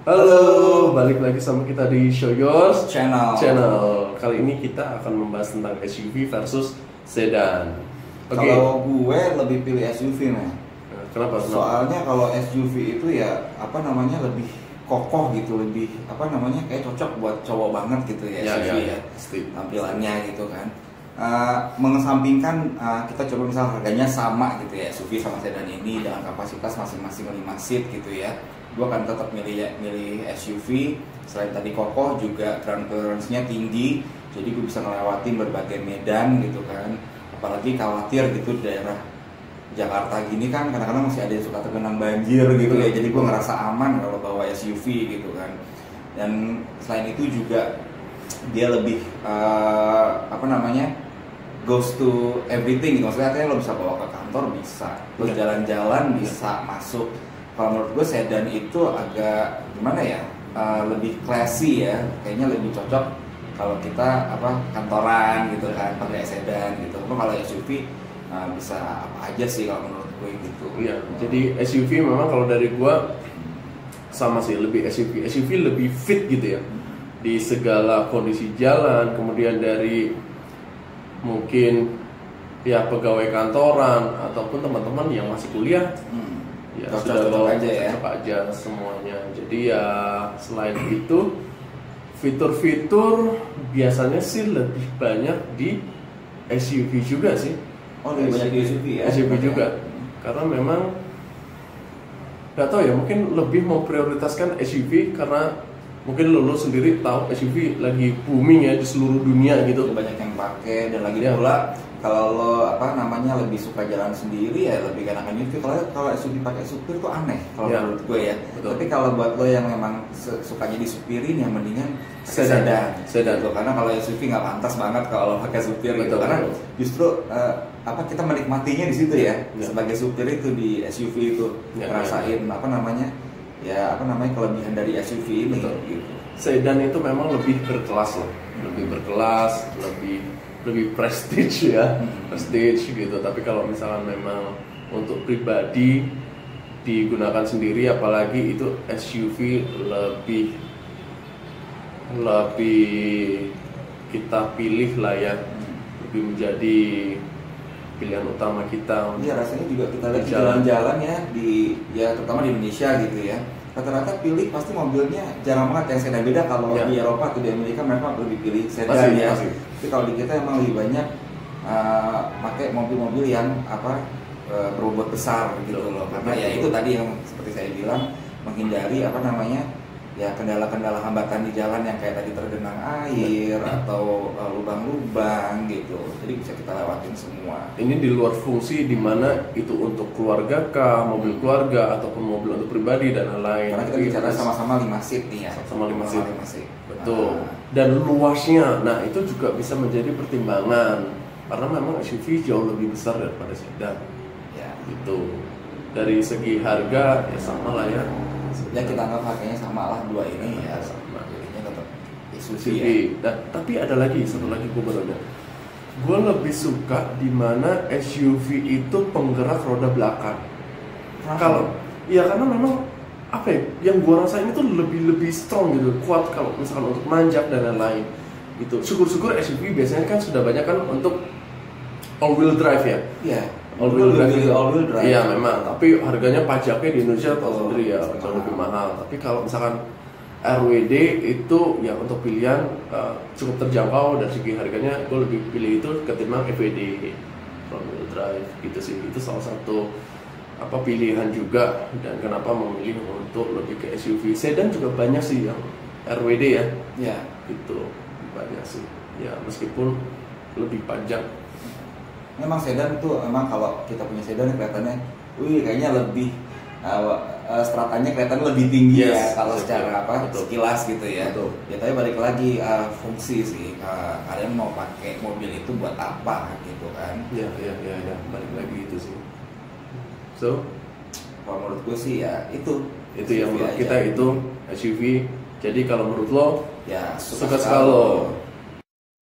Halo, balik lagi sama kita di Show Yours Channel. Kali ini kita akan membahas tentang SUV versus sedan. Kalau gue lebih pilih SUV, men. Kenapa? Soalnya kalau SUV itu ya lebih kokoh gitu, lebih kayak cocok buat cowok banget gitu ya, SUV ya. Tampilannya gitu kan. Mengesampingkan kita coba misal harganya sama gitu ya, SUV sama sedan ini dengan kapasitas masing-masing 5 seat gitu ya. Gue akan tetap milih SUV. Selain tadi kokoh, juga ground clearance-nya tinggi, jadi gue bisa ngelewatin berbagai medan gitu kan. Apalagi khawatir gitu daerah Jakarta gini kan kadang-kadang masih ada yang suka tergenang banjir gitu ya, jadi gue ngerasa aman kalau bawa SUV gitu kan. Dan selain itu juga dia lebih goes to everything gitu. Maksudnya lo bisa bawa ke kantor bisa, terus jalan-jalan bisa masuk. Kalau menurut gue sedan itu agak gimana ya, lebih classy ya, kayaknya lebih cocok kalau kita kantoran gitu kan pakai sedan gitu. Kalau SUV bisa apa aja sih kalau menurut gue gitu. Iya, jadi SUV memang kalau dari gue sama sih, lebih SUV lebih fit gitu ya di segala kondisi jalan. Kemudian dari mungkin ya pegawai kantoran ataupun teman-teman yang masih kuliah, ya cocok aja semuanya. Jadi ya selain itu fitur-fitur biasanya sih lebih banyak di SUV juga sih. Oh, lebih banyak di SUV ya? SUV juga. Karena memang nggak tahu ya, mungkin lebih memprioritaskan SUV karena mungkin lo sendiri tahu SUV lagi booming ya di seluruh dunia gitu. Banyak yang pakai, dan lagi pula kalau lo lebih suka jalan sendiri ya lebih enakan itu. Kalau SUV pakai supir tuh aneh kalau menurut gue ya. Betul. Tapi kalau buat lo yang memang sukanya disupirin ya mendingan sedan. Gitu. Karena kalau SUV nggak pantas banget kalau pakai supir gitu. Karena justru kita menikmatinya di situ ya. Sebagai supir itu di SUV itu ngerasain kelebihan dari SUV ini. Gitu. Sedan itu memang lebih berkelas loh, lebih prestige ya, prestige gitu. Tapi kalau misalnya memang untuk pribadi digunakan sendiri, apalagi itu SUV lebih kita pilih lah ya, lebih menjadi pilihan utama kita. Iya, rasanya juga kita lihat jalan-jalan ya terutama di Indonesia gitu ya. Rata-rata pilih pasti mobilnya jarang banget yang sedan. Beda kalau di Eropa atau di Amerika mereka lebih pilih sedan ya. Tapi kalau di kita emang lebih banyak pakai mobil-mobil yang berbobot besar gitu loh. Karena ya itu tadi yang seperti saya bilang, menghindari kendala-kendala hambatan di jalan yang kayak tadi tergenang air atau lubang-lubang gitu. Jadi bisa kita lewatin semua. Ini di luar fungsi di mana itu untuk keluarga kah, mobil keluarga ataupun mobil untuk pribadi dan lain-lain. Karena kita bicara sama-sama 5 seat nih ya. Sama 5 seat. Betul. Dan luasnya, nah itu juga bisa menjadi pertimbangan karena memang SUV jauh lebih besar daripada sedan. Ya. Gitu. Dari segi harga ya sama lah ya. Ya kita anggap harganya sama lah dua ini ya, sama harganya tetap SUV ya. Nah, tapi ada satu lagi gue baru ada. Gue lebih suka di mana SUV itu penggerak roda belakang. Kalau karena memang yang gue rasain itu lebih strong gitu, kuat kalau misalkan untuk manjat dan lain-lain gitu. Syukur-syukur SUV biasanya kan sudah banyak kan untuk all wheel drive ya. Iya. All wheel drive. Iya memang, tapi harganya pajaknya di Indonesia sendiri ya jauh lebih mahal. Tapi kalau misalkan RWD itu ya untuk pilihan cukup terjangkau dari segi harganya, gue lebih pilih itu ketimbang FWD, all wheel drive gitu sih. Itu salah satu pilihan juga, dan kenapa memilih untuk lebih ke SUV. Sedan juga banyak sih yang RWD ya. Iya. Itu banyak sih. Ya meskipun lebih panjang. Memang sedan tuh kalau kita punya sedan kelihatannya, kayaknya lebih stratanya kelihatan lebih tinggi ya kalau secara sekilas gitu ya. Betul. Ya tapi balik lagi fungsi sih, kalian mau pakai mobil itu buat apa gitu kan? Ya balik lagi itu sih. So kalau menurut gue sih ya itu yang menurut kita itu SUV. Jadi kalau menurut lo ya suka sekali.